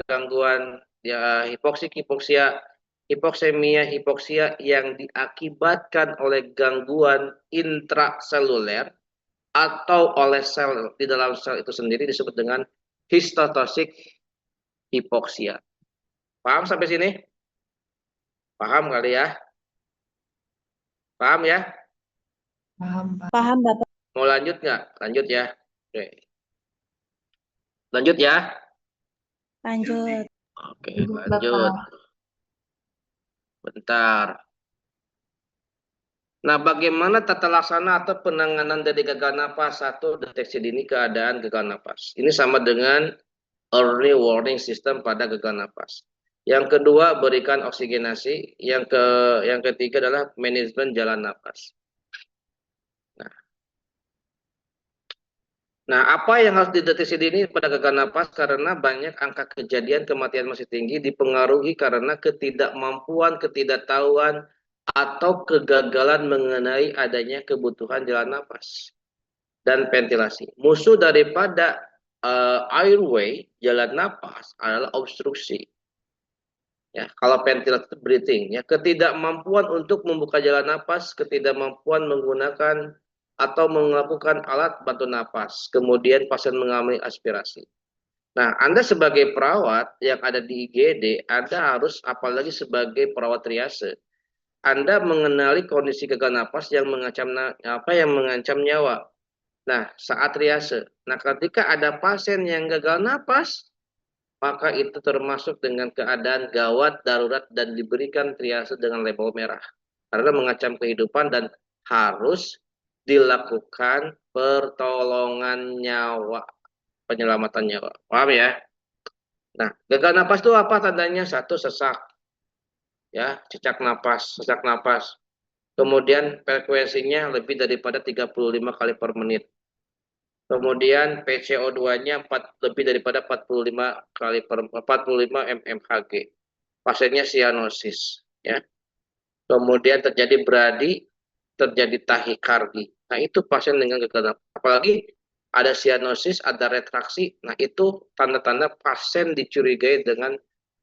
gangguan ya hipoksemia yang diakibatkan oleh gangguan intraseluler atau oleh sel di dalam sel itu sendiri disebut dengan histotosik hipoksia. Paham sampai sini? Paham kali ya? Paham ya? Paham, Pak. Paham, Bapak. Mau lanjut nggak? Lanjut ya. Oke. Lanjut ya. Lanjut. Oke, Lanjut, lanjut. Bapak. Bentar. Nah, bagaimana tata laksana atau penanganan dari gagal napas? Satu, deteksi dini keadaan gagal napas. Ini sama dengan early warning system pada gagal napas. Yang kedua, berikan oksigenasi. Yang ketiga adalah manajemen jalan napas. Nah, apa yang harus dideteksi dini pada gagal napas? Karena banyak angka kejadian kematian masih tinggi dipengaruhi karena ketidakmampuan, ketidaktahuan, atau kegagalan mengenai adanya kebutuhan jalan napas dan ventilasi. Musuh daripada airway, jalan napas, adalah obstruksi. Ya, kalau ventilasi itu breathing, ya, ketidakmampuan untuk membuka jalan napas, ketidakmampuan menggunakan atau melakukan alat bantu napas, kemudian pasien mengalami aspirasi. Nah, Anda sebagai perawat yang ada di IGD, Anda harus, apalagi sebagai perawat triase, Anda mengenali kondisi gagal napas yang mengancam nyawa. Nah, saat triase. Nah, ketika ada pasien yang gagal napas, maka itu termasuk dengan keadaan gawat, darurat, dan diberikan triase dengan label merah. Karena mengancam kehidupan dan harus dilakukan pertolongan nyawa, penyelamatan nyawa. Paham ya? Nah, gagal napas itu apa tandanya? Satu, sesak. Ya, sesak napas. Kemudian frekuensinya lebih daripada 35 kali per menit. Kemudian PCO2-nya lebih daripada 45 mmHg. Pasiennya sianosis, ya. Kemudian terjadi bradi, terjadi tahikardi. Nah, itu pasien dengan gagal napas. Apalagi ada sianosis, ada retraksi. Nah, itu tanda-tanda pasien dicurigai dengan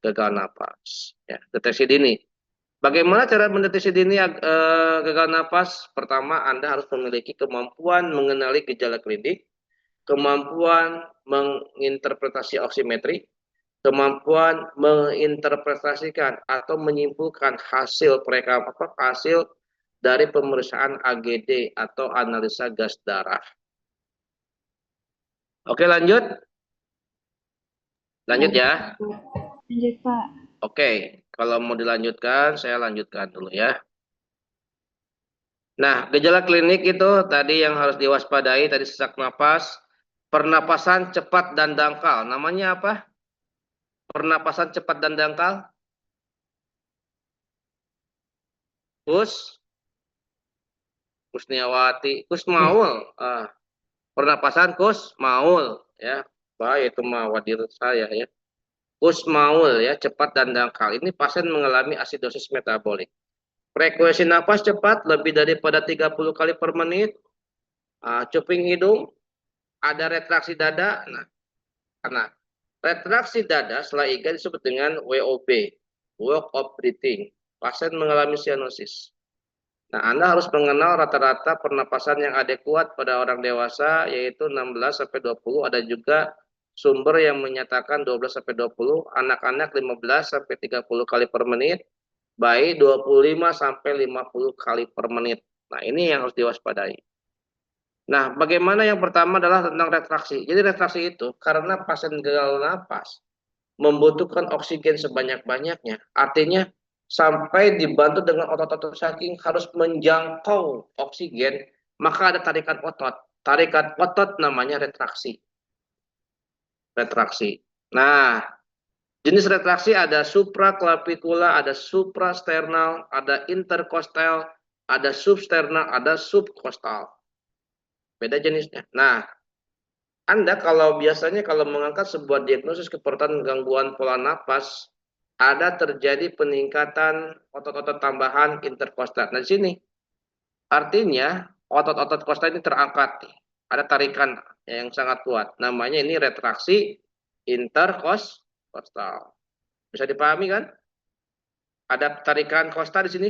gagal napas. Ya, deteksi dini. Bagaimana cara mendeteksi dini gagal napas? Pertama, Anda harus memiliki kemampuan mengenali gejala klinik, kemampuan menginterpretasi oksimetri, kemampuan menginterpretasikan atau menyimpulkan hasil hasil dari pemeriksaan AGD atau analisa gas darah. Oke, lanjut. Lanjut ya. Lanjut, Pak. Oke, kalau mau dilanjutkan, saya lanjutkan dulu ya. Nah, gejala klinik itu tadi yang harus diwaspadai, tadi sesak napas, pernapasan cepat dan dangkal. Namanya apa? Pernapasan cepat dan dangkal? Kusniawati, Kusmaul. Pernapasan Kusmaul, ya. Baik, itu mah wadir saya ya. Kusmaul ya, cepat dan dangkal. Ini pasien mengalami asidosis metabolik. Frekuensi napas cepat lebih daripada 30 kali per menit. Cuping hidung, ada retraksi dada. Nah, karena retraksi dada setelah IGA disebut dengan WOB, walk of breathing. Pasien mengalami sianosis. Nah, Anda harus mengenal rata-rata pernapasan yang adekuat pada orang dewasa, yaitu 16-20. Ada juga sumber yang menyatakan 12-20, anak-anak 15-30 kali per menit, bayi 25-50 kali per menit. Nah, ini yang harus diwaspadai. Nah, bagaimana yang pertama adalah tentang retraksi. Jadi retraksi itu karena pasien gagal napas membutuhkan oksigen sebanyak-banyaknya. Artinya sampai dibantu dengan otot-otot saking harus menjangkau oksigen, maka ada tarikan otot. Tarikan otot namanya retraksi. Retraksi. Nah, jenis retraksi ada supraclavicular, ada suprasternal, ada intercostal, ada substernal, ada subcostal. Beda jenisnya. Nah, Anda biasanya kalau mengangkat sebuah diagnosis keperawatan gangguan pola napas, ada terjadi peningkatan otot-otot tambahan interkostal. Nah, di sini artinya otot-otot kostal ini terangkat. Ada tarikan yang sangat kuat. Namanya ini retraksi interkostal. Kostal. Bisa dipahami kan? Ada tarikan kosta di sini?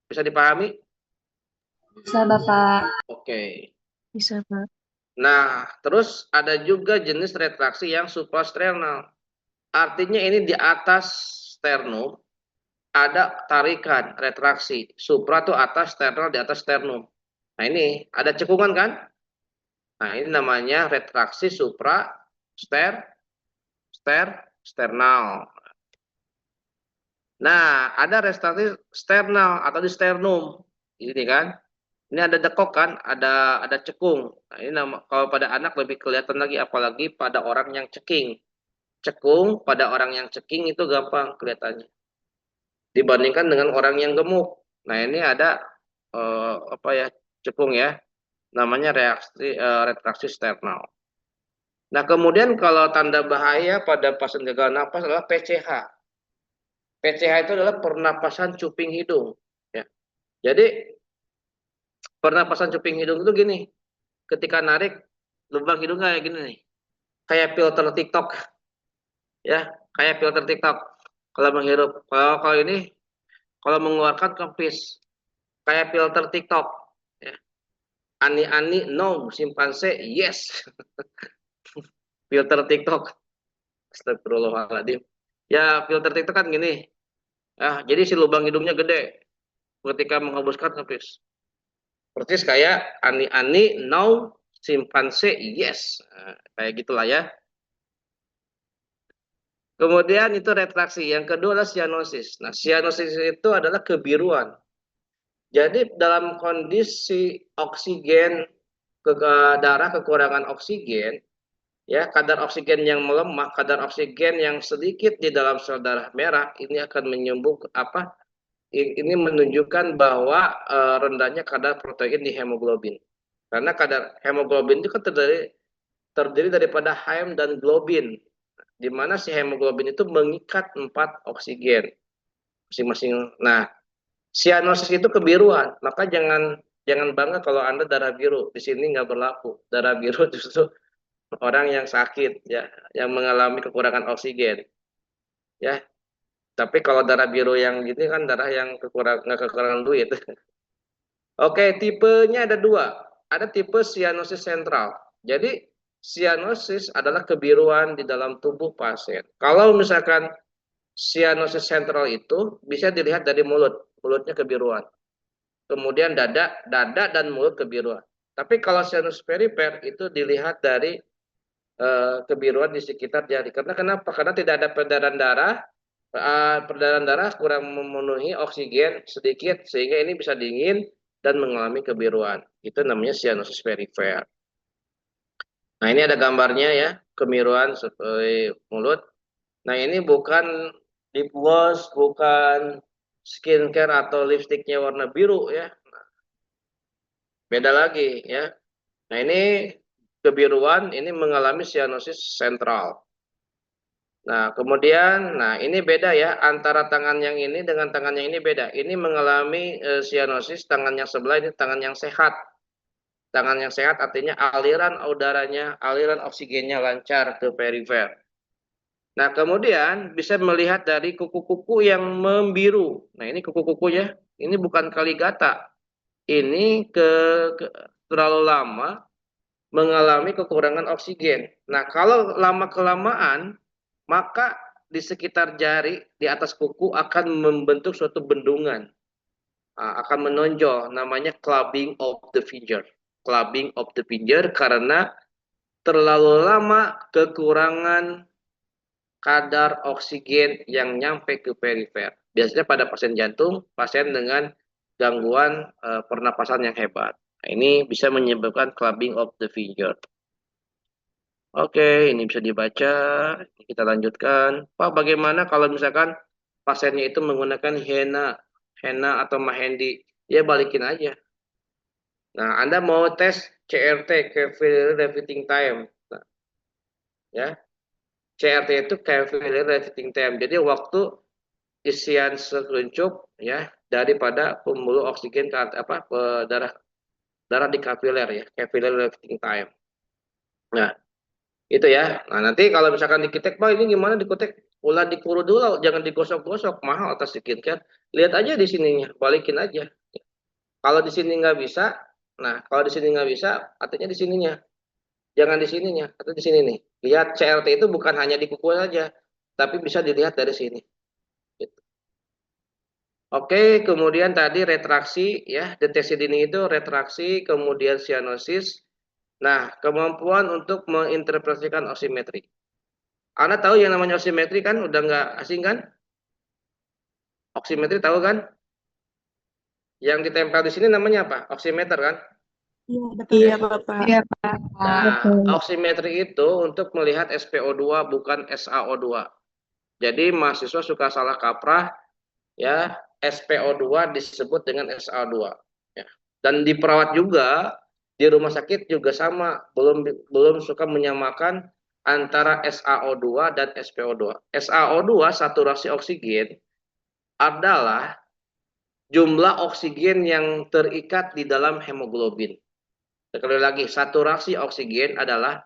Bisa dipahami? Bisa Bapak. Oke. Bisa, Pak. Nah, terus ada juga jenis retraksi yang suprasternal. Artinya ini di atas sternum ada tarikan retraksi. Supra itu atas, sternal di atas sternum. Nah, ini ada cekungan kan? Nah, ini namanya retraksi supra sternal. Nah, ada retraksi sternal atau di sternum. Ini kan. Ini ada dekok kan, ada cekung. Nah, ini kalau pada anak lebih kelihatan lagi, apalagi pada orang yang ceking. Cekung pada orang yang ceking itu gampang kelihatannya. Dibandingkan dengan orang yang gemuk. Nah, ini ada apa ya, cekung ya. Namanya retraksi sternal. Nah, kemudian kalau tanda bahaya pada pasien gagal napas adalah PCH. PCH itu adalah pernapasan cuping hidung. Ya. Jadi pernapasan cuping hidung itu gini, ketika narik lubang hidung kayak gini nih, kayak filter TikTok, ya, kayak filter TikTok. Kalau menghirup, kalau ini, kalau mengeluarkan kempis, kayak filter TikTok. Ya. Ani-ani no, simpanse yes, filter TikTok. Astagfirullahaladzim. Ya filter TikTok kan gini, ya, jadi si lubang hidungnya gede ketika menghembuskan kempis. Persis kayak ani-ani no, simpanse yes, nah, kayak gitulah ya. Kemudian itu retraksi. Yang kedua adalah sianosis. Nah, sianosis itu adalah kebiruan. Jadi dalam kondisi oksigen darah kekurangan oksigen, ya kadar oksigen yang melemah, kadar oksigen yang sedikit di dalam sel darah merah ini akan menyembuh apa? Ini menunjukkan bahwa rendahnya kadar protein di hemoglobin. Karena kadar hemoglobin itu kan terdiri daripada hem dan globin, di mana si hemoglobin itu mengikat 4 oksigen masing-masing. Nah, sianosis itu kebiruan, maka jangan jangan bangga kalau Anda darah biru. Di sini nggak berlaku. Darah biru justru orang yang sakit ya, yang mengalami kekurangan oksigen. Ya, tapi kalau darah biru yang gini kan darah yang kekurangan duit. Oke, tipenya ada dua. Ada tipe sianosis sentral. Jadi sianosis adalah kebiruan di dalam tubuh pasien. Kalau misalkan sianosis sentral itu bisa dilihat dari mulut, mulutnya kebiruan. Kemudian dada dan mulut kebiruan. Tapi kalau sianosis perifer itu dilihat dari kebiruan di sekitar jari. Karena kenapa? Karena tidak ada peredaran darah kurang memenuhi oksigen sedikit sehingga ini bisa dingin dan mengalami kebiruan. Itu namanya sianosis perifer. Nah, ini ada gambarnya ya, kebiruan seperti mulut. Nah, ini bukan lip gloss, bukan skincare atau lipstiknya warna biru ya. Beda lagi ya. Nah, ini kebiruan ini mengalami sianosis sentral. Nah, kemudian, nah ini beda ya, antara tangan yang ini dengan tangan yang ini beda. Ini mengalami sianosis, tangan yang sebelah ini tangan yang sehat. Tangan yang sehat artinya aliran udaranya, aliran oksigennya lancar ke perifer. Nah, kemudian bisa melihat dari kuku-kuku yang membiru. Nah, ini kuku-kukunya, ini bukan kaligata. Ini terlalu lama mengalami kekurangan oksigen. Nah, kalau lama-kelamaan, maka di sekitar jari, di atas kuku akan membentuk suatu bendungan. Akan menonjol, namanya clubbing of the finger. Clubbing of the finger karena terlalu lama kekurangan kadar oksigen yang nyampe ke perifer. Biasanya pada pasien jantung, pasien dengan gangguan pernapasan yang hebat. Nah, ini bisa menyebabkan clubbing of the finger. Oke, ini bisa dibaca. Kita lanjutkan. Pak, bagaimana kalau misalkan pasiennya itu menggunakan henna atau mahendi? Ya balikin aja. Nah, Anda mau tes CRT, capillary repeating time. Nah, ya, CRT itu capillary repeating time. Jadi waktu isian sekuncup ya daripada pembuluh oksigen ke apa ke darah darah di kapiler ya, capillary repeating time. Nah, Itu ya. Nah, nanti kalau misalkan diketek, Pak, ini gimana diketek? Ulah dikuru dulu, jangan digosok-gosok, mahal atas skincare. Lihat aja di sininya, balikin aja. Kalau di sini nggak bisa, nah kalau di sini nggak bisa, artinya di sininya. Jangan di sininya, atau di sini nih. Lihat CRT itu bukan hanya di kuku saja, tapi bisa dilihat dari sini. Gitu. Oke, kemudian tadi retraksi, ya, deteksi dini itu retraksi, kemudian cyanosis. Nah, kemampuan untuk menginterpretasikan oximetri. Anda tahu yang namanya oximetri kan, udah nggak asing kan? Oximetri tahu kan? Yang ditempel di sini namanya apa? Oximeter kan? Iya, betul. Iya, Bapak. Iya, Pak. Nah, Betul. oximetri itu untuk melihat SpO2 bukan SaO2. Jadi mahasiswa suka salah kaprah, ya, SpO2 disebut dengan SaO2. Ya. Dan di perawat juga, di rumah sakit juga sama, belum suka menyamakan antara SaO2 dan SpO2. SaO2 saturasi oksigen adalah jumlah oksigen yang terikat di dalam hemoglobin. Sekali lagi, saturasi oksigen adalah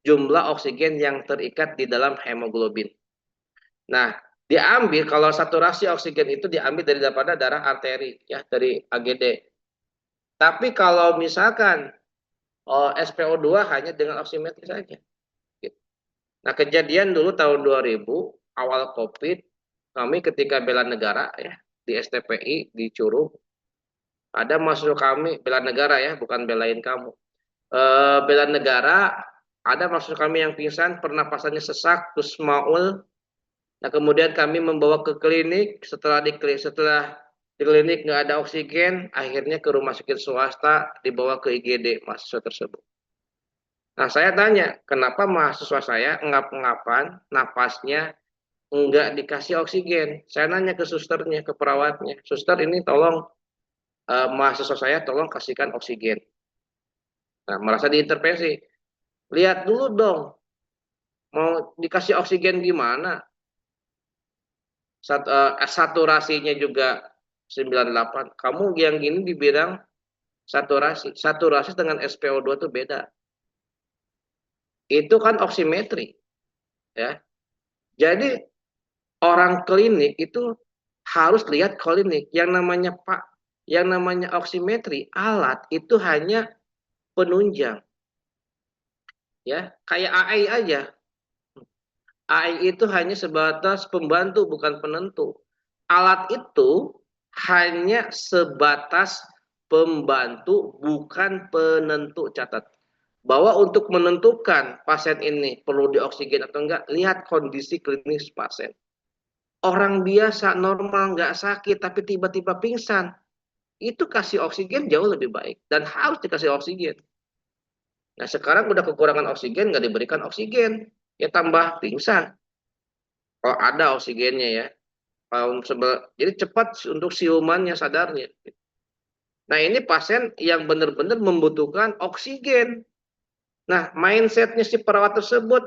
jumlah oksigen yang terikat di dalam hemoglobin. Nah, diambil kalau saturasi oksigen itu diambil daripada darah arteri, ya, dari AGD. Tapi kalau misalkan SpO2 hanya dengan oximetri saja. Gitu. Nah, kejadian dulu tahun 2000 awal COVID, kami ketika bela negara, ya, di STPI di Curug, ada mahasiswa kami bela negara, ya, bukan belain kamu. Bela negara, ada mahasiswa kami yang pingsan, pernapasannya sesak, terus maul. Nah, kemudian kami membawa ke klinik. Setelah di klinik nggak ada oksigen, akhirnya ke rumah sakit swasta, dibawa ke IGD mahasiswa tersebut. Nah, saya tanya, kenapa mahasiswa saya ngap-ngapan, napasnya nggak dikasih oksigen? Saya nanya ke susternya, ke perawatnya, suster ini tolong, mahasiswa saya tolong kasihkan oksigen. Nah, merasa diintervensi. Lihat dulu dong, mau dikasih oksigen gimana? Saturasinya juga 98. Kamu yang gini dibilang saturasi. Saturasi dengan SpO2 itu beda. Itu kan oximetri, ya. Jadi orang klinik itu harus lihat klinik. Yang namanya oximetri, alat itu hanya penunjang. Ya, kayak AI aja. AI itu hanya sebatas pembantu, bukan penentu. Alat itu hanya sebatas pembantu, bukan penentu. Catat bahwa untuk menentukan pasien ini perlu dioksigen atau enggak, lihat kondisi klinis pasien. Orang biasa normal nggak sakit tapi tiba-tiba pingsan, itu kasih oksigen jauh lebih baik dan harus dikasih oksigen. Nah, sekarang udah kekurangan oksigen, nggak diberikan oksigen, ya tambah pingsan. Kalau ada oksigennya, ya. Jadi cepat untuk siumannya, sadarnya. Nah, ini pasien yang benar-benar membutuhkan oksigen. Nah, mindsetnya si perawat tersebut,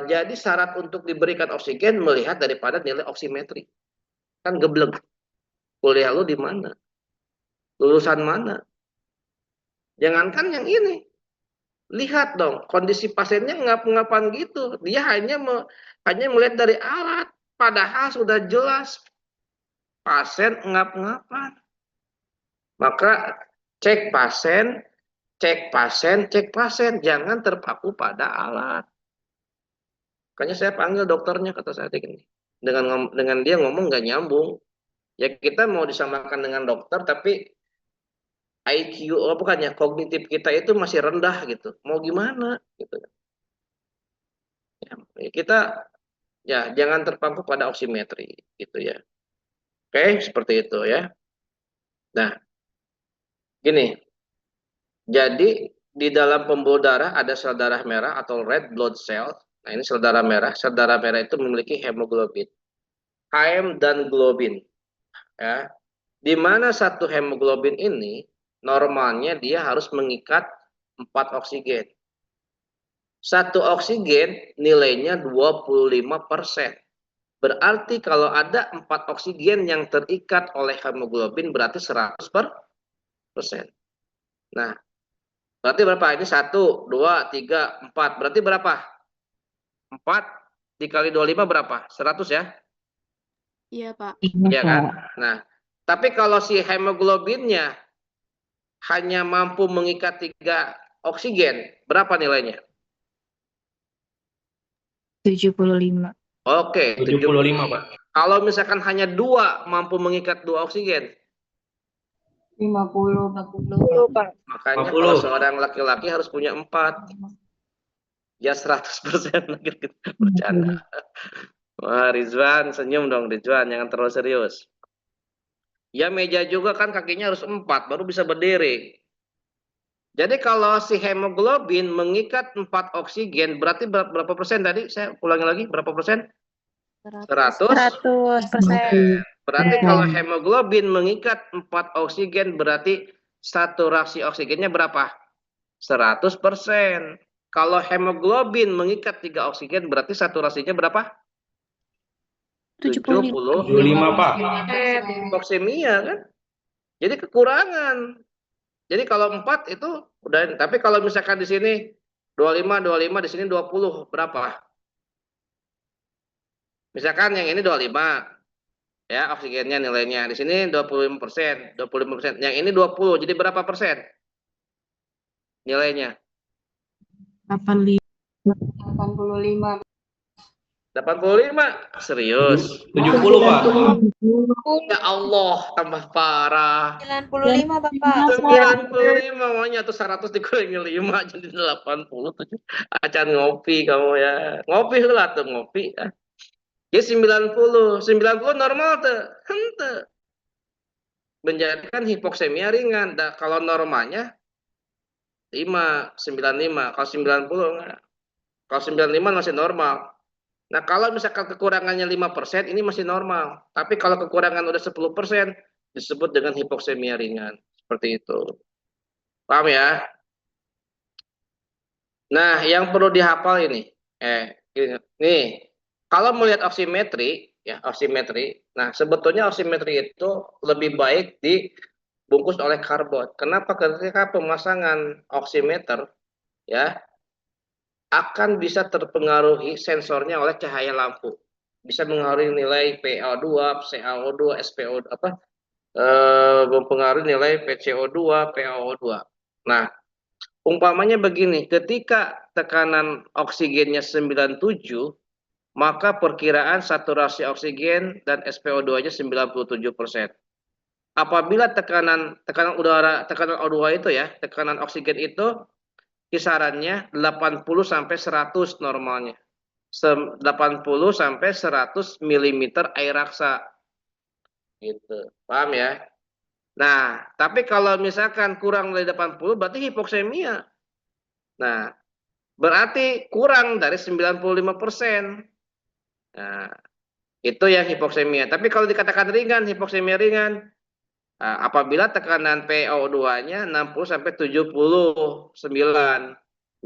jadi syarat untuk diberikan oksigen melihat daripada nilai oximetri. Kan geblek. Kuliah lu di mana? Lulusan mana? Jangankan yang ini. Lihat dong, kondisi pasiennya ngap-ngapan gitu. Dia hanya melihat dari alat. Padahal sudah jelas pasien ngap-ngapan. Maka cek pasien, cek pasien, cek pasien. Jangan terpaku pada alat. Makanya saya panggil dokternya, kata saya gini. Dengan dia ngomong nggak nyambung. Ya kita mau disamakan dengan dokter, tapi IQ, bukannya kognitif kita itu masih rendah gitu. Mau gimana gitu. Ya, kita ya jangan terpaku pada oximetri gitu ya. Oke, seperti itu ya. Nah, gini. Jadi di dalam pembuluh darah ada sel darah merah atau red blood cell. Nah, ini sel darah merah. Sel darah merah itu memiliki hemoglobin, HM dan globin, ya. Di mana satu hemoglobin ini normalnya dia harus mengikat 4 oksigen. Satu oksigen nilainya 25%. Berarti kalau ada 4 oksigen yang terikat oleh hemoglobin berarti 100%. Nah, Berarti berapa? Ini 1, 2, 3, 4. Berarti berapa? 4 dikali 25 berapa? 100 ya? Iya, Pak. Iya kan? Nah, tapi kalau si hemoglobinnya hanya mampu mengikat 3 oksigen, berapa nilainya? 75. Oke, 75, Pak. Kalau misalkan hanya 2 mampu mengikat 2 oksigen, 50. 50, Pak. makanya 50. kalau seorang laki-laki harus punya 4. Ya 100% lagi bercanda. Wah, Rizwan, senyum dong Rizwan, jangan terlalu serius. Ya meja juga kan kakinya harus 4 baru bisa berdiri. Jadi kalau si hemoglobin mengikat 4 oksigen, berarti berapa persen tadi? Saya ulangi lagi, berapa persen? 100. 100%. Berarti kalau hemoglobin mengikat 4 oksigen, berarti saturasi oksigennya berapa? 100%. Kalau hemoglobin mengikat 3 oksigen, berarti saturasinya berapa? 70. 75, Pak. Hipoksemia kan? Jadi kekurangan. Jadi kalau 4 itu udah, tapi kalau misalkan di sini 25 di sini 20 berapa? Misalkan yang ini 25 ya oksigennya nilainya. Di sini 25%, 25%. Yang ini 20. Jadi berapa persen nilainya? 85. 85. Serius. 70, Pak. Ya Allah, tambah parah. 95, Bapak. 95 maunya tuh 100 dikurangi 5 jadi 87. Acan ngopi kamu ya. Ngopi lah tuh ngopi ya. Jadi 90 normal tuh. Hente. Menjadikan hipoksemia ringan. Nah, kalau normalnya 95. Kalau 90 enggak. Kalau 95 masih normal. Nah, kalau misalkan kekurangannya 5%, ini masih normal. Tapi kalau kekurangan udah 10%, disebut dengan hipoksemia ringan. Seperti itu. Paham ya? Nah, yang perlu dihafal ini. Nih, kalau melihat oximetri, ya oximetri. Nah, sebetulnya oximetri itu lebih baik dibungkus oleh karbon. Kenapa? Ketika pemasangan oximeter, ya, akan bisa terpengaruhi sensornya oleh cahaya lampu. Bisa mengaruhi nilai PO2, CaO2, SPO apa? Mempengaruhi nilai PCO2, PaO2. Nah, umpamanya begini, ketika tekanan oksigennya 97, maka perkiraan saturasi oksigen dan SPO2-nya 97%. Apabila tekanan udara, tekanan O2 itu ya, tekanan oksigen itu kisarannya 80 sampai 100 normalnya. 80 sampai 100 mm air raksa. Gitu. Paham ya? Nah, tapi kalau misalkan kurang dari 80 berarti hipoksemia. Nah, berarti kurang dari 95%. Nah, itu yang hipoksemia. Tapi kalau dikatakan ringan, hipoksemia ringan, apabila tekanan PO2-nya 60 sampai 79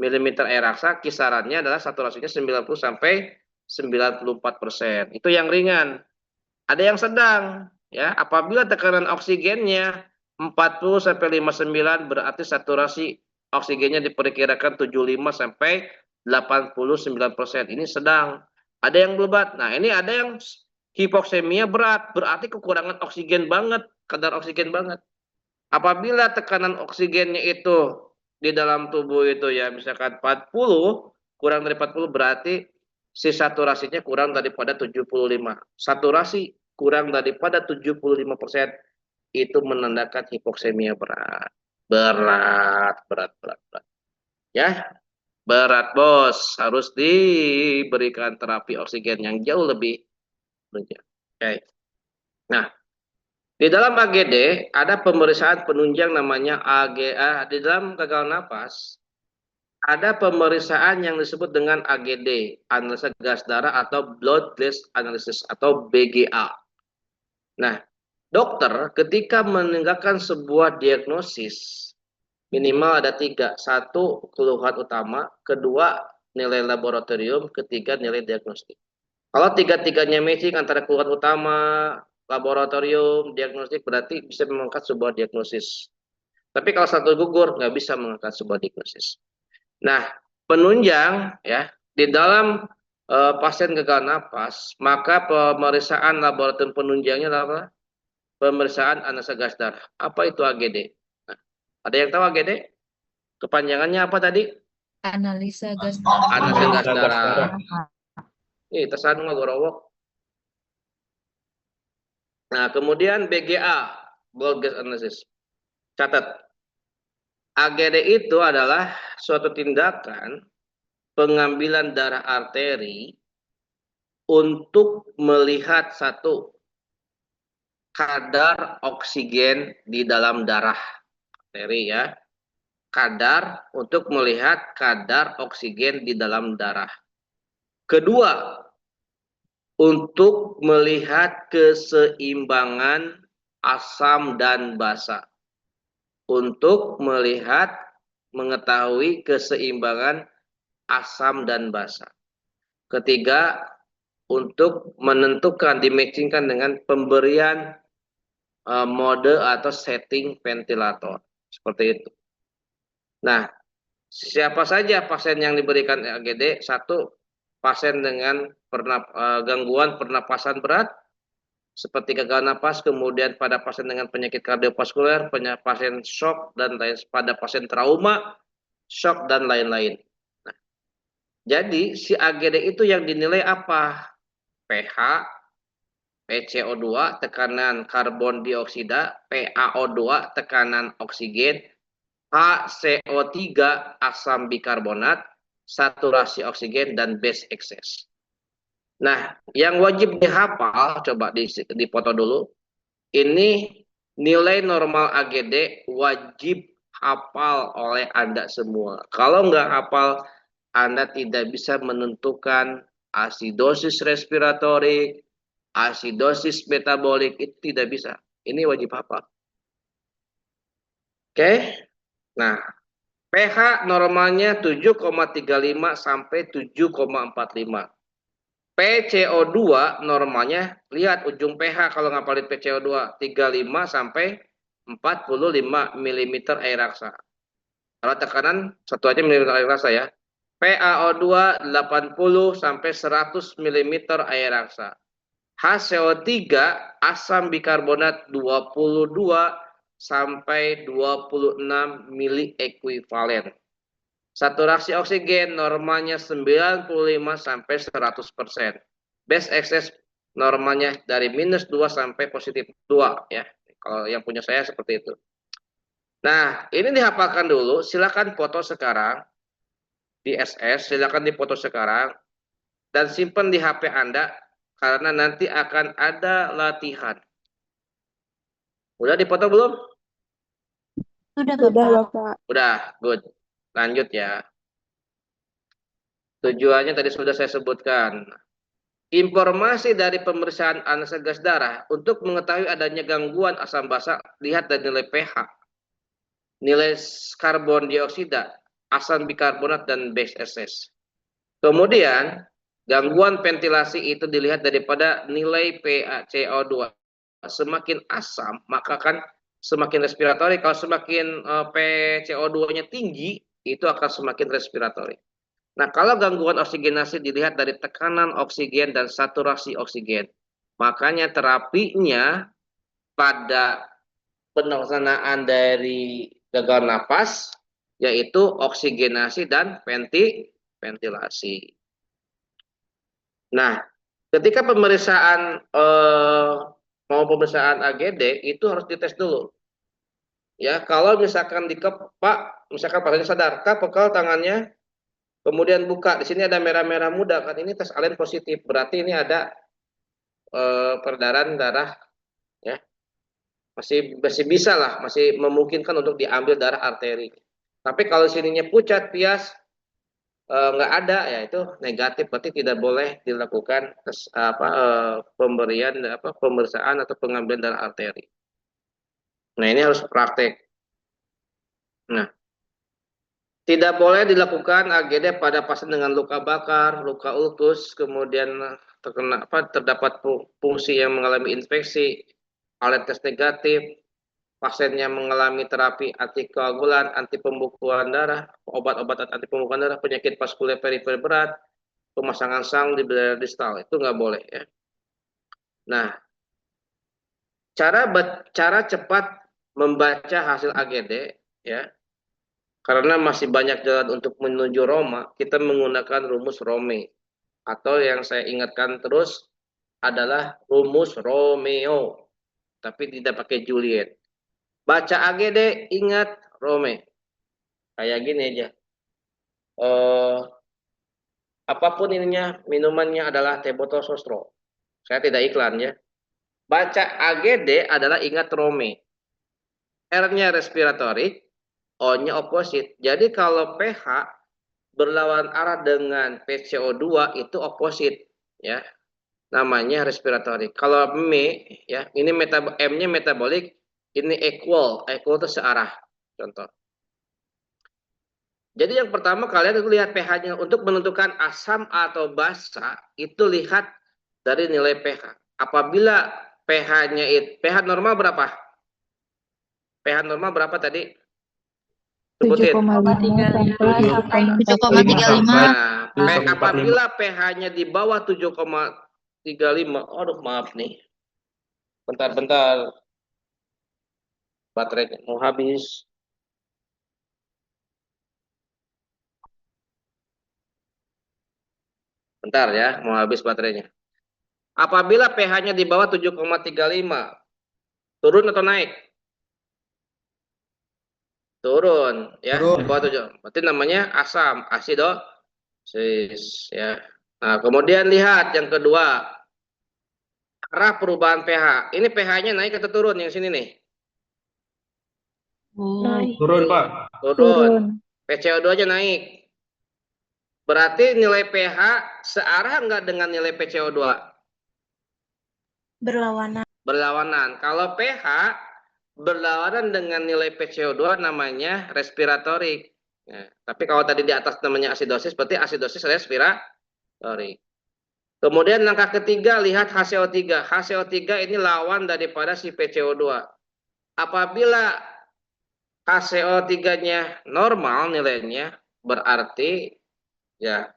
mm air raksa, kisarannya adalah saturasinya 90 sampai 94%. Itu yang ringan. Ada yang sedang, ya. Apabila tekanan oksigennya 40 sampai 59, berarti saturasi oksigennya diperkirakan 75 sampai 89%. Ini sedang. Ada yang lebat. Nah, ini ada yang hipoksemia berat, berarti kekurangan oksigen banget, kadar oksigen banget. Apabila tekanan oksigennya itu di dalam tubuh itu ya misalkan 40, kurang dari 40 berarti si saturasinya kurang daripada 75. Saturasi kurang daripada 75% itu menandakan hipoksemia berat. Berat. Ya, berat bos, harus diberikan terapi oksigen yang jauh lebih penunjang. Oke. Nah, di dalam AGD ada pemeriksaan penunjang namanya AGA. Di dalam gagal napas ada pemeriksaan yang disebut dengan AGD, analisa gas darah atau blood gas analysis atau BGA. Nah, dokter ketika meninggalkan sebuah diagnosis minimal ada 3. 1, keluhan utama. 2, nilai laboratorium. 3, nilai diagnostik. Kalau 3-tiganya matching antara keluhan utama, laboratorium, diagnostik, berarti bisa mengangkat sebuah diagnosis. Tapi kalau satu gugur nggak bisa mengangkat sebuah diagnosis. Nah, penunjang ya di dalam pasien gagal napas, maka pemeriksaan laboratorium penunjangnya adalah pemeriksaan analisa gas darah. Apa itu AGD? Nah, ada yang tahu AGD? Kepanjangannya apa tadi? Analisa gas darah. Analisa gas Analisa gas darah. darah. Nih, tersan ngorowok. Nah, kemudian BGA, blood gas analysis. Catat. AGD itu adalah suatu tindakan pengambilan darah arteri untuk melihat satu kadar oksigen di dalam darah arteri ya. Kadar untuk melihat kadar oksigen di dalam darah. Kedua, untuk melihat keseimbangan asam dan basa. Untuk melihat, mengetahui keseimbangan asam dan basa. Ketiga, untuk menentukan, dimatchingkan dengan pemberian mode atau setting ventilator. Seperti itu. Nah, siapa saja pasien yang diberikan AGD? Satu, pasien dengan gangguan pernapasan berat, seperti gagal napas, kemudian pada pasien dengan penyakit kardiovaskuler, pasien shock, dan lain pada pasien trauma, shock, dan lain-lain. Nah, jadi si AGD itu yang dinilai apa? pH, PCO2, tekanan karbon dioksida, PaO2, tekanan oksigen, HCO3, asam bikarbonat, saturasi oksigen, dan base excess. Nah, yang wajib dihafal, coba dipoto dulu. Ini nilai normal AGD wajib hafal oleh Anda semua. Kalau nggak hafal, Anda tidak bisa menentukan asidosis respiratorik, asidosis metabolik, itu tidak bisa. Ini wajib hafal. Oke? Nah, pH normalnya 7,35 sampai 7,45. PCO2 normalnya, lihat ujung pH kalau ngapalin PCO2, 35 sampai 45 mm air raksa. Kalau tekanan, satu aja mm air raksa ya. PaO2 80 sampai 100 mm air raksa. HCO3, asam bikarbonat 22 sampai 26 mili ekuivalen. Saturasi oksigen normalnya 95 sampai 100%. Base excess normalnya dari -2 sampai +2 ya. Kalau yang punya saya seperti itu. Nah, ini dihafalkan dulu. Silakan foto sekarang di SS, silakan difoto sekarang dan simpan di HP Anda karena nanti akan ada latihan. Udah dipoto belum? Sudah, Sudah, Bapak. Bapak. Udah, good. Lanjut ya. Tujuannya tadi sudah saya sebutkan. Informasi dari pemeriksaan analisa gas darah untuk mengetahui adanya gangguan asam basa, lihat dari nilai pH, nilai karbon dioksida, asam bikarbonat, dan base excess. Kemudian, gangguan ventilasi itu dilihat daripada nilai PaCO2. Semakin asam, maka kan semakin respiratori. Kalau semakin PCO2-nya tinggi, itu akan semakin respiratori. Nah, kalau gangguan oksigenasi dilihat dari tekanan oksigen dan saturasi oksigen. Makanya terapinya pada pelaksanaan dari gagal napas, yaitu oksigenasi dan ventilasi. Nah, ketika pemeriksaan mau pemeriksaan AGD, itu harus dites dulu. Ya, kalau misalkan dikepak, misalkan pasiennya sadar, pekel tangannya, kemudian buka, di sini ada merah-merah muda, kan ini tes alen positif, berarti ini ada peredaran darah, ya masih bisa lah, masih memungkinkan untuk diambil darah arteri. Tapi kalau sininya pucat, pias, nggak ada, ya itu negatif, berarti tidak boleh dilakukan pemberian pemeriksaan atau pengambilan darah arteri. Nah, ini harus praktek. Nah, tidak boleh dilakukan AGD pada pasien dengan luka bakar, luka ulkus, kemudian terdapat fungsi yang mengalami infeksi, alertes negatif, pasiennya mengalami terapi antikoagulan, anti pembekuan darah, obat-obat anti pembekuan darah, penyakit vaskuler periferi berat, pemasangan sang di daerah distal, itu nggak boleh ya. Nah, cara cepat membaca hasil AGD ya, karena masih banyak jalan untuk menuju Roma, kita menggunakan rumus Rome atau yang saya ingatkan terus adalah rumus Romeo, tapi tidak pakai Juliet. Baca AGD, ingat Rome. Kayak gini aja. Apapun ininya, minumannya adalah teh botol sostro. Saya tidak iklan ya. Baca AGD adalah ingat Rome. R-nya respiratory, O-nya opposite. Jadi kalau pH berlawan arah dengan PCO2 itu opposite ya. Namanya respiratory. Kalau M ya, ini M-nya metabolik, ini equal itu searah. Contoh. Jadi yang pertama kalian itu lihat pH-nya untuk menentukan asam atau basa itu lihat dari nilai pH. Apabila pH-nya pH normal berapa? pH normal berapa tadi? Sebutin. 7,5 Nah, apabila pH-nya di bawah 7,35, aduh maaf nih. Bentar. Baterainya mau habis. Bentar ya, mau habis baterainya. Apabila pH-nya di bawah 7,35, turun atau naik? Turun, ya. Turun. Di bawah 7. Berarti namanya asam, asidosis, ya. Nah, kemudian lihat yang kedua. Arah perubahan pH. Ini pH-nya naik atau turun yang sini nih? Turun, Pak. Turun. PCO2-nya naik. Berarti nilai pH searah enggak dengan nilai PCO2? Berlawanan. Kalau pH berlawanan dengan nilai PCO2 namanya respiratorik. Nah, tapi kalau tadi di atas namanya asidosis, berarti asidosis respiratorik. Kemudian langkah ketiga, lihat HCO3. HCO3 ini lawan daripada si PCO2. Apabila HCO3-nya normal nilainya, berarti ya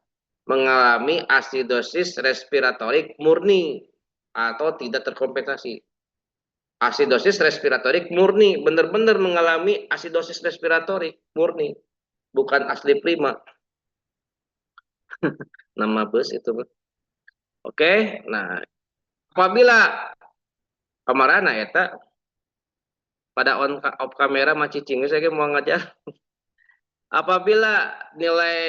mengalami asidosis respiratorik murni atau tidak terkompensasi. Asidosis respiratorik murni, benar-benar mengalami asidosis respiratorik murni, bukan asli prima. Nama bus itu. Oke, nah apabila kamarana ya tak pada on off kamera macicing saya mau ngajar. Apabila nilai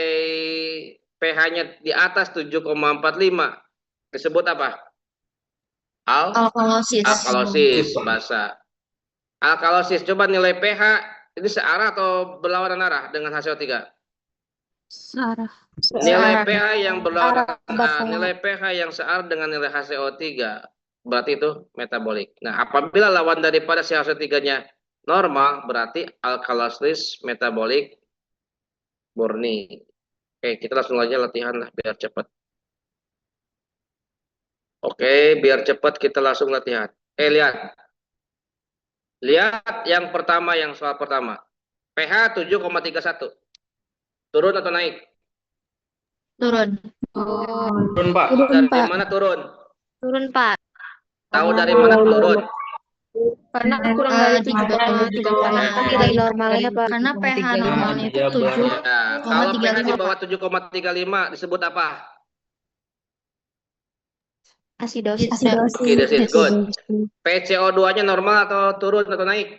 pH-nya di atas 7,45 disebut apa? Alkalosis bahasa. Alkalosis, coba nilai pH ini searah atau berlawanan arah dengan HCO3? Searah. Nilai pH yang berlawanan nilai pH yang searah dengan nilai HCO3 berarti itu metabolik. Nah, apabila lawan daripada si HCO3-nya normal berarti alkalosis metabolik murni. Oke, kita langsung aja latihan lah biar cepat. Oke, biar cepat kita langsung latihan. Lihat. Lihat yang pertama, yang soal pertama. pH 7,31. Turun atau naik? Turun. Turun, Pak. Dari mana turun? Turun, Pak. Tahu dari mana turun? Karena kurang dari 7,3 nilai normalnya, Pak. Karena pH normalnya itu Iya, 7. Ya, kalau pH di 0,35, bawah 7,35 disebut apa? Asidosis. Asidosis, good. PCO2-nya normal atau turun atau naik?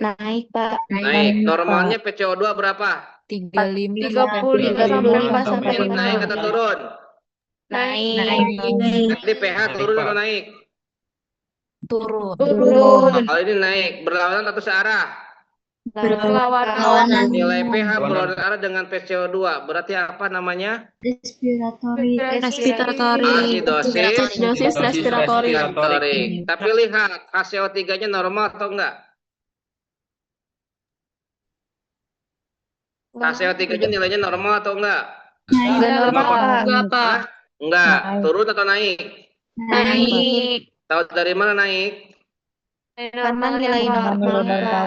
Naik, Pak. Naik. Normalnya PCO2 berapa? 35 sampai Ini naik atau turun? Naik. Nanti pH turun atau naik? Turun. Kalau ini naik, berlawanan atau searah? Berlawanan. Nilai pH berlawanan arah dengan PCO2. Berarti apa namanya? Respiratory. Asidosis respiratory. respiratorik. Tapi lihat, HCO3-nya normal atau enggak? HCO3-nya nilainya normal atau enggak? Enggak normal, Pak. Hah? Enggak. Turun atau naik? Naik. Tahu dari mana naik? Karena nilai normal, Pak.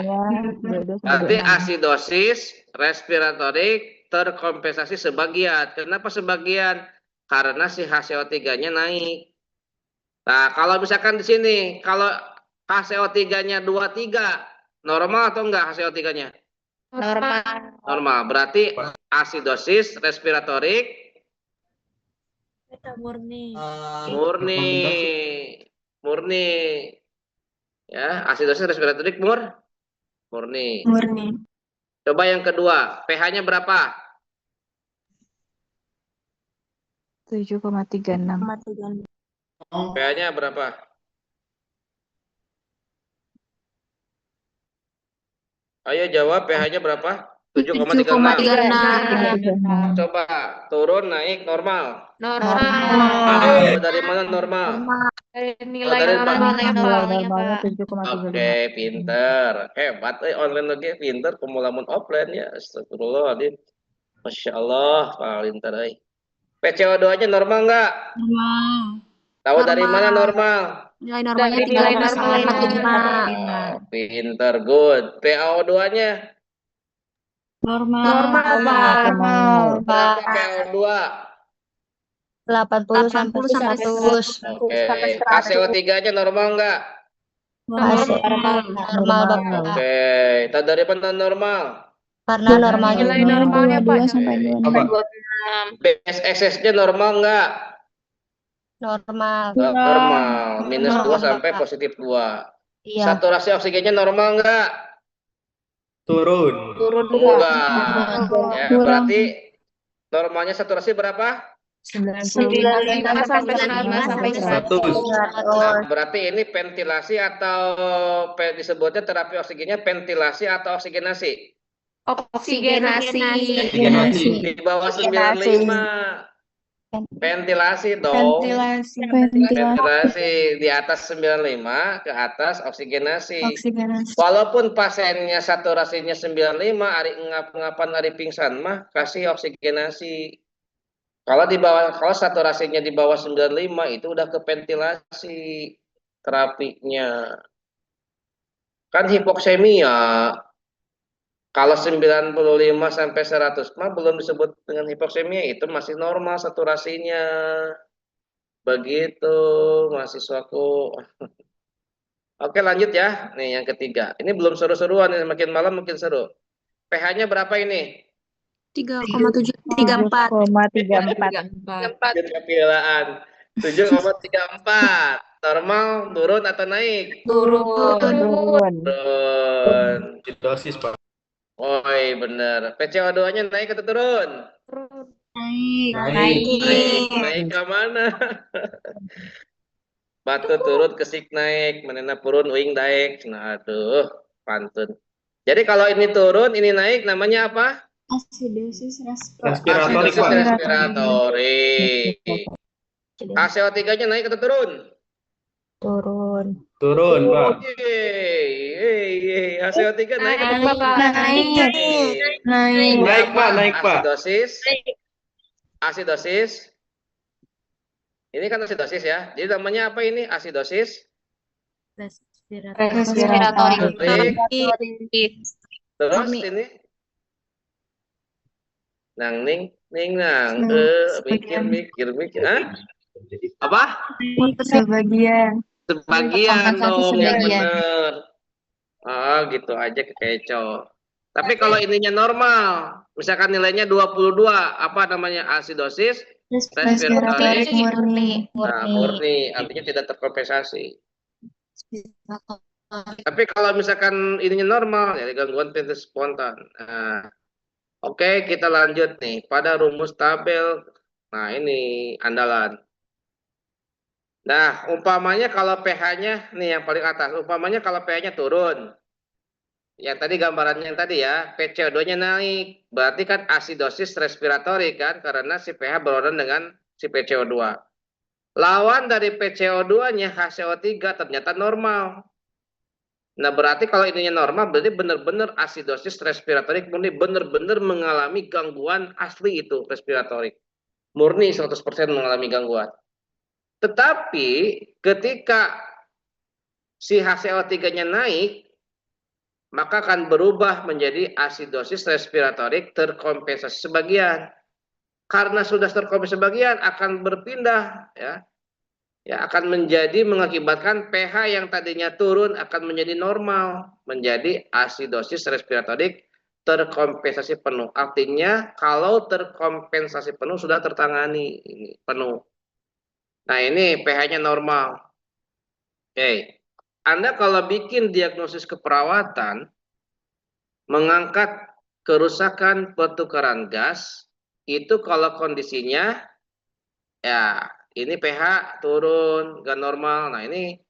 Berarti asidosis respiratorik terkompensasi sebagian. Kenapa sebagian? Karena si HCO3-nya naik. Nah, kalau misalkan di sini, kalau HCO3-nya 23, normal atau enggak HCO3-nya? Normal. Normal. Berarti asidosis respiratorik Murni. murni. Murni. Ya, asidosis respiratorik murni. Murni. Coba yang kedua, pH-nya berapa? 7,36. pH-nya berapa? Ayo jawab, pH-nya berapa? 7,36. Coba turun, naik, normal. Normal. Dari mana normal? Nilai dari normalnya, Pak. Oke, pinter. Hebat, online lagi pinter. Pemulamun offline ya. Astagfirullahaladzim. Masya Allah, pinter. PCO2-nya normal nggak? Normal. Tahu dari mana normal? Nilai normalnya Dari nilai 3,45. Pinter, good. PaO2-nya Normal. Normal, berapa Pak. PaO2? 80 sampai 100. Oke, HCO3-nya normal nggak? Normal, Bapak. Oke, tahu dari mana normal? Karena normalnya Nilai normalnya, Pak. Apa? BSSS-nya normal nggak? normal. Normal, minus 2 Normal, sampai Bapak. positif 2. Iya. Saturasi oksigennya normal nggak? Turun. Enggak. Ya, berarti normalnya saturasi berapa? 95 sampai 100. 100. Nah, berarti ini ventilasi atau disebutnya terapi oksigennya ventilasi atau oksigenasi? Oksigenasi. Di bawah 95. Ventilasi dong. Ventilasi di atas 95, ke atas oksigenasi. Walaupun pasiennya saturasinya 95, ari ngap-ngapan ari pingsan mah kasih oksigenasi. Kalau saturasinya di bawah 95 itu udah ke ventilasi terapinya. Kan hipoksemia. Kalau 95 sampai 100 mah belum disebut dengan hipoksemia, itu masih normal saturasinya. Begitu, mahasiswaku. Oke, lanjut ya. Nih yang ketiga. Ini belum seru-seruan, ini makin malam makin seru. pH-nya berapa ini? 3,734. 4. Kepilaan. 7,34. Normal, turun atau naik? Turun. Turun. Dosis, Pak. Oi, bener. PCO2-nya naik atau turun? Naik ke mana? Batu turun, kesik naik, menena turun, uing naik. Nah, aduh, pantun. Jadi kalau ini turun, ini naik, namanya apa? Asidosis Respiratorik, Asidosis Pak. respiratorik. HCO3-nya naik atau turun? Turun, Pak. HCO3 naik atau turun? Naik, Pak. Naik, Pak. Asidosis. Ini kan asidosis ya. Jadi namanya apa ini? Asidosis Respiratorik. terus ini nang ning nang mikir. Hah? Apa? sebagian. Sebagian dong yang Sebagian. bener. Ah, gitu aja kekecoh. Tapi kalau ininya normal, misalkan nilainya 22, apa namanya? Asidosis respiratorik Murni. murni, artinya tidak terkompensasi. Tapi kalau misalkan ininya normal, ya gangguan ventilasi spontan. Nah, oke, kita lanjut nih pada rumus tabel. Nah, ini andalan. Nah, umpamanya kalau pH-nya nih yang paling atas, umpamanya kalau pH-nya turun. Yang tadi gambarannya yang tadi ya, PCO2-nya naik. Berarti kan asidosis respiratorik kan, karena si pH berlawanan dengan si PCO2. Lawan dari PCO2-nya HCO3 ternyata normal. Nah, berarti kalau ininya normal, berarti benar-benar asidosis respiratorik murni, benar-benar mengalami gangguan asli itu respiratorik. Murni 100% mengalami gangguan. Tetapi ketika si HCO3-nya naik, maka akan berubah menjadi asidosis respiratorik terkompensasi sebagian. Karena sudah terkompensasi sebagian, akan berpindah, ya akan menjadi mengakibatkan pH yang tadinya turun akan menjadi normal, menjadi asidosis respiratorik terkompensasi penuh. Artinya kalau terkompensasi penuh sudah tertangani ini penuh. Nah ini pH-nya normal. Oke, Anda kalau bikin diagnosis keperawatan, mengangkat kerusakan pertukaran gas, itu kalau kondisinya, ya ini pH turun, nggak normal. Nah ini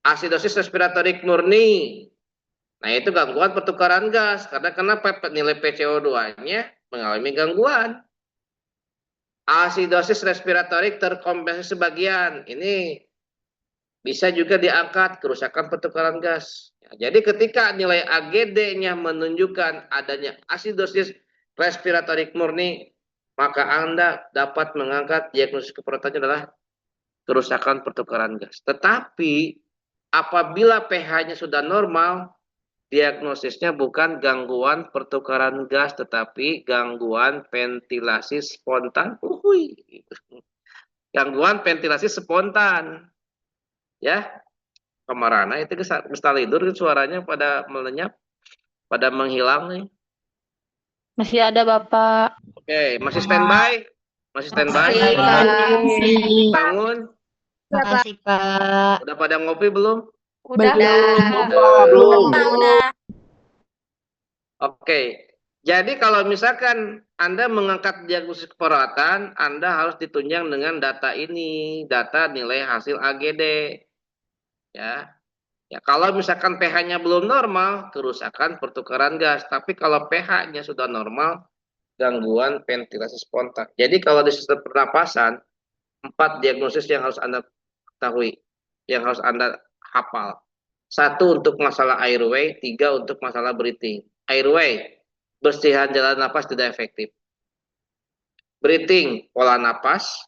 asidosis respiratorik murni. Nah itu gangguan pertukaran gas. Karena kenapa nilai PCO2-nya mengalami gangguan. Asidosis respiratorik terkompensasi sebagian. Ini bisa juga diangkat kerusakan pertukaran gas. Ya, jadi ketika nilai AGD-nya menunjukkan adanya asidosis respiratorik murni, maka Anda dapat mengangkat diagnosis keperawatan adalah kerusakan pertukaran gas. Tetapi apabila pH-nya sudah normal, diagnosisnya bukan gangguan pertukaran gas, tetapi gangguan ventilasi spontan. Gangguan ventilasi spontan. Ya, kemarana itu mesti tidur suaranya pada melenyap, pada menghilang nih. Masih ada Bapak. Oke, masih standby? Masih standby? Makasih. Bangun? Makasih Pak. Udah pada ngopi belum? Udah. Belum. Udah. Oke, jadi kalau misalkan Anda mengangkat diagnosis keperawatan, Anda harus ditunjang dengan data ini, data nilai hasil AGD. Ya, ya kalau misalkan pH-nya belum normal, kerusakan pertukaran gas. Tapi kalau pH-nya sudah normal, gangguan ventilasi spontan. Jadi kalau di sistem pernapasan, 4 diagnosis yang harus Anda ketahui, yang harus Anda hafal. 1 untuk masalah airway, 3 untuk masalah breathing. Airway, bersihan jalan napas tidak efektif. Breathing, pola napas,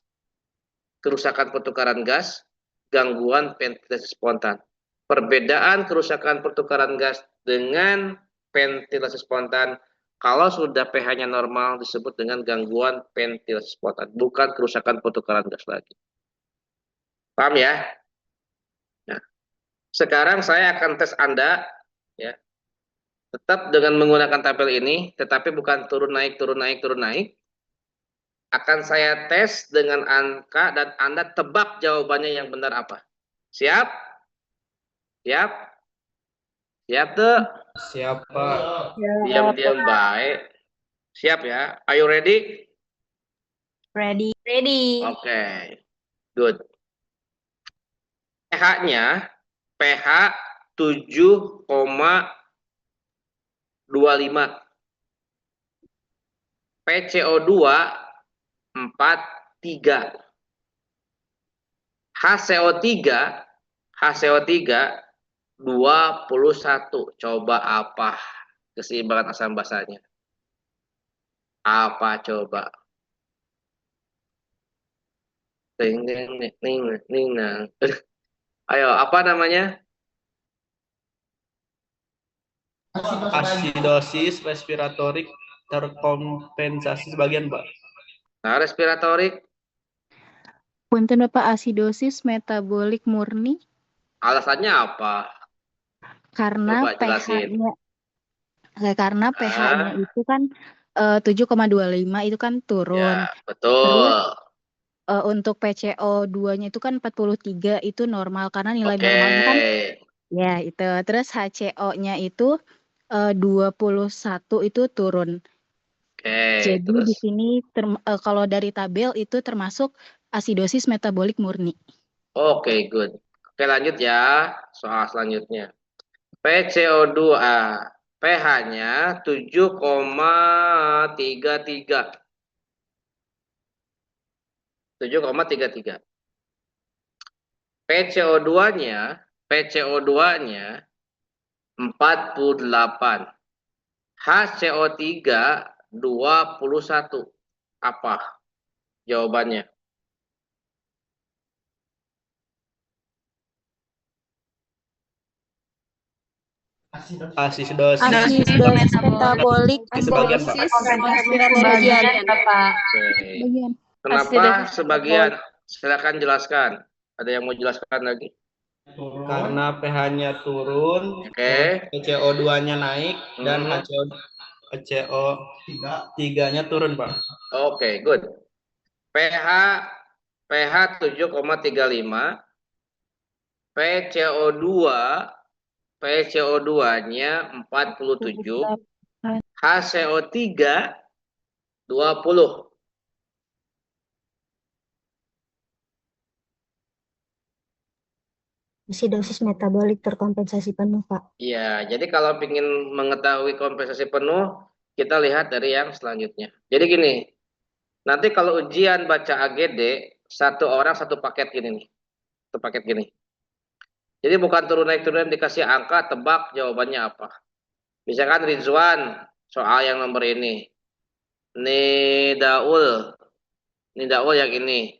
kerusakan pertukaran gas, gangguan ventilasi spontan. Perbedaan kerusakan pertukaran gas dengan ventilasi spontan, kalau sudah pH-nya normal disebut dengan gangguan ventilasi spontan, bukan kerusakan pertukaran gas lagi. Paham ya? Nah, sekarang saya akan tes Anda, ya, tetap dengan menggunakan tabel ini, tetapi bukan turun naik, turun naik, turun naik. Akan saya tes dengan angka dan Anda tebak jawabannya yang benar apa. Siap? Siap? Siap tuh? Siapa? Diam-diam baik. Siap ya? Are you ready? Ready. Oke. Good. pH-nya pH 7,25. PCO2 43. HCO3 21. Coba apa keseimbangan asam basanya? Apa coba? Ting ting ting ting nang. Ayo, apa namanya? Asidosis respiratorik terkompensasi sebagian, Pak. Nah, respiratorik, Punten Bapak, asidosis metabolik murni alasannya apa? karena Coba jelasin. pH-nya itu kan 7,25 itu kan turun. Ya, betul. Untuk PCO2-nya itu kan 43 itu normal karena nilai Oke. normalnya kan ya itu. Terus HCO-nya itu 21 itu turun. Oke, Jadi terus. di sini kalau dari tabel itu termasuk asidosis metabolik murni. Oke, good. Oke, lanjut ya. Soal selanjutnya. PCO2, pH-nya 7,33. 7,33. PCO2-nya 48. HCO3 21. Apa jawabannya? Asidosis Asidosis metabolik sebagian, Pak. respirator bagian. Bapak. Oke. Kenapa sebagian? Silakan jelaskan. Ada yang mau jelaskan lagi? Karena pH-nya turun, Oke. HCO2-nya naik, dan Hmm. HCO3-nya turun, Pak. Oke, good. pH 7,35, PCO2-nya 47, HCO3 20. Asidosis metabolik terkompensasi penuh, Pak. Ya, jadi kalau ingin mengetahui kompensasi penuh, kita lihat dari yang selanjutnya. Jadi gini, nanti kalau ujian baca AGD, satu orang satu paket gini nih. Satu paket gini. Jadi bukan turun naik dikasih angka, tebak jawabannya apa. Misalkan Rizwan, soal yang nomor ini. Nidaul yang ini.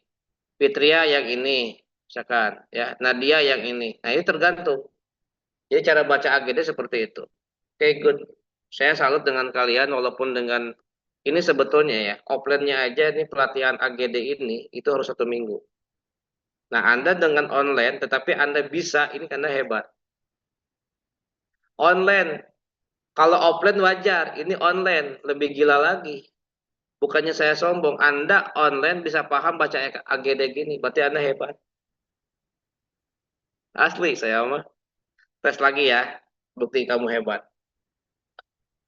Fitria yang ini. Misalkan, ya. Nadia yang ini. Nah, ini tergantung. Jadi cara baca AGD seperti itu. Oke, good. Saya salut dengan kalian walaupun dengan ini sebetulnya ya, offline-nya aja ini pelatihan AGD ini itu harus 1 minggu. Nah, Anda dengan online tetapi Anda bisa, ini Anda hebat. Online. Kalau offline wajar, ini online lebih gila lagi. Bukannya saya sombong, Anda online bisa paham baca AGD gini, berarti Anda hebat. Asli saya mah. Tes lagi ya, bukti kamu hebat.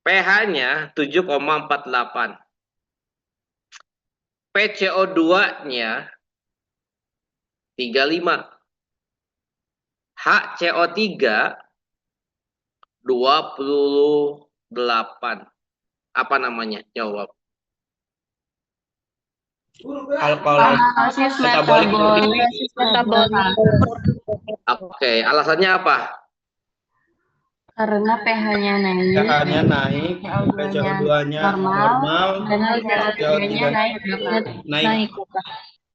pH-nya 7,48. PCO2-nya 35. HCO3 28. Apa namanya? Jawab. Alkalosis metabolik. Oke, alasannya apa? Karena pH-nya naik, pH-nya naik, PCO2-nya normal, dan HCO3-nya naik.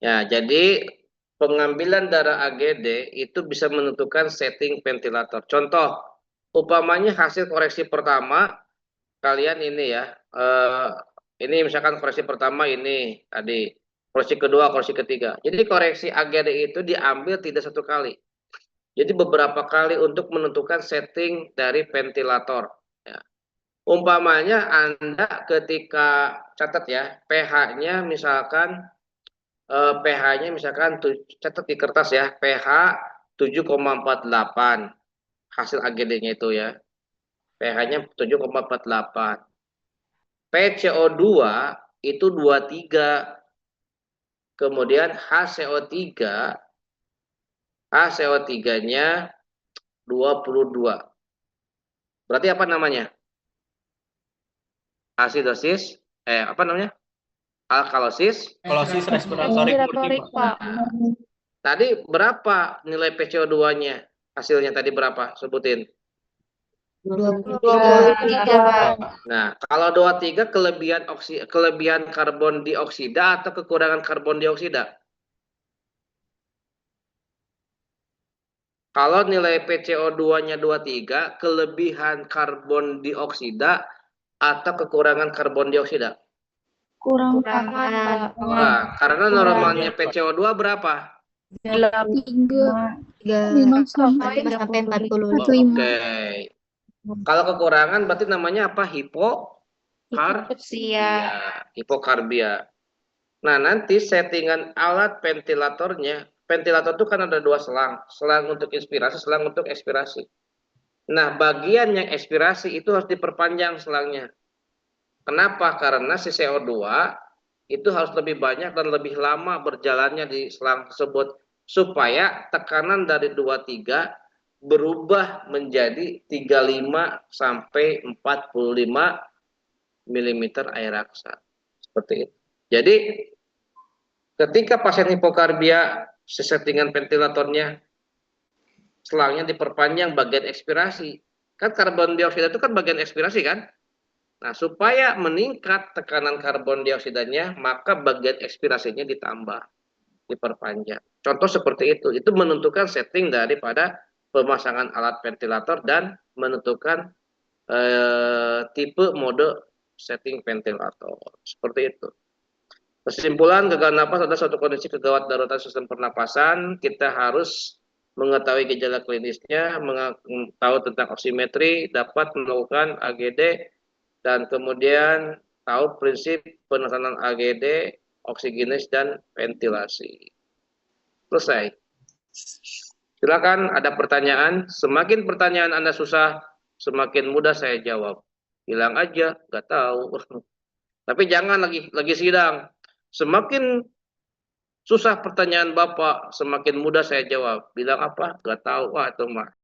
Ya, jadi pengambilan darah AGD itu bisa menentukan setting ventilator. Contoh, umpamanya hasil koreksi pertama, kalian ini ya, ini misalkan koreksi pertama ini tadi, koreksi kedua, koreksi ketiga. Jadi koreksi AGD itu diambil tidak satu kali. Jadi beberapa kali untuk menentukan setting dari ventilator. Ya. Umpamanya Anda ketika, catat ya, pH-nya misalkan catat di kertas ya, pH 7,48 hasil AGD-nya itu ya. pH-nya 7,48. PCO2 itu 23. Kemudian HCO3-nya 22. Berarti apa namanya? Asidosis, apa namanya? Alkalosis. Alkalosis respiratorik, Pak. Tadi berapa nilai PCO2-nya? Hasilnya tadi berapa? Sebutin. 23, Pak. Nah, kalau 23 kelebihan karbon dioksida atau kekurangan karbon dioksida? Kalau nilai PCO2-nya 23, kelebihan karbon dioksida atau kekurangan karbon dioksida? Kurang, Pak. Nah, karena normalnya PCO2 berapa? 5 sampai 45. Oke. Kalau kekurangan berarti namanya apa? Hipokarbia. Nah, nanti settingan alat ventilatornya, ventilator itu kan ada 2 selang, selang untuk inspirasi, selang untuk ekspirasi. Nah, bagian yang ekspirasi itu harus diperpanjang selangnya. Kenapa? Karena si CO2 itu harus lebih banyak dan lebih lama berjalannya di selang tersebut supaya tekanan dari 23 berubah menjadi 35 sampai 45 mm air raksa. Seperti itu. Jadi ketika pasien hipokarbia, settingan ventilatornya selangnya diperpanjang bagian ekspirasi. Kan karbon dioksida itu kan bagian ekspirasi kan? Nah, supaya meningkat tekanan karbon dioksidanya, maka bagian ekspirasinya ditambah, diperpanjang. Contoh seperti itu menentukan setting daripada pemasangan alat ventilator dan menentukan tipe mode setting ventilator. Seperti itu. Kesimpulan, gagal napas adalah suatu kondisi kegawat daruratan sistem pernapasan. Kita harus mengetahui gejala klinisnya, tahu tentang oksimetri, dapat melakukan AGD, dan kemudian tahu prinsip penekanan AGD, oksigenis, dan ventilasi. Selesai. Silakan, ada pertanyaan. Semakin pertanyaan Anda susah, semakin mudah saya jawab. Bilang aja, nggak tahu. Tapi jangan lagi sidang. Semakin susah pertanyaan Bapak, semakin mudah saya jawab. Bilang apa? Nggak tahu. Wah, itu mah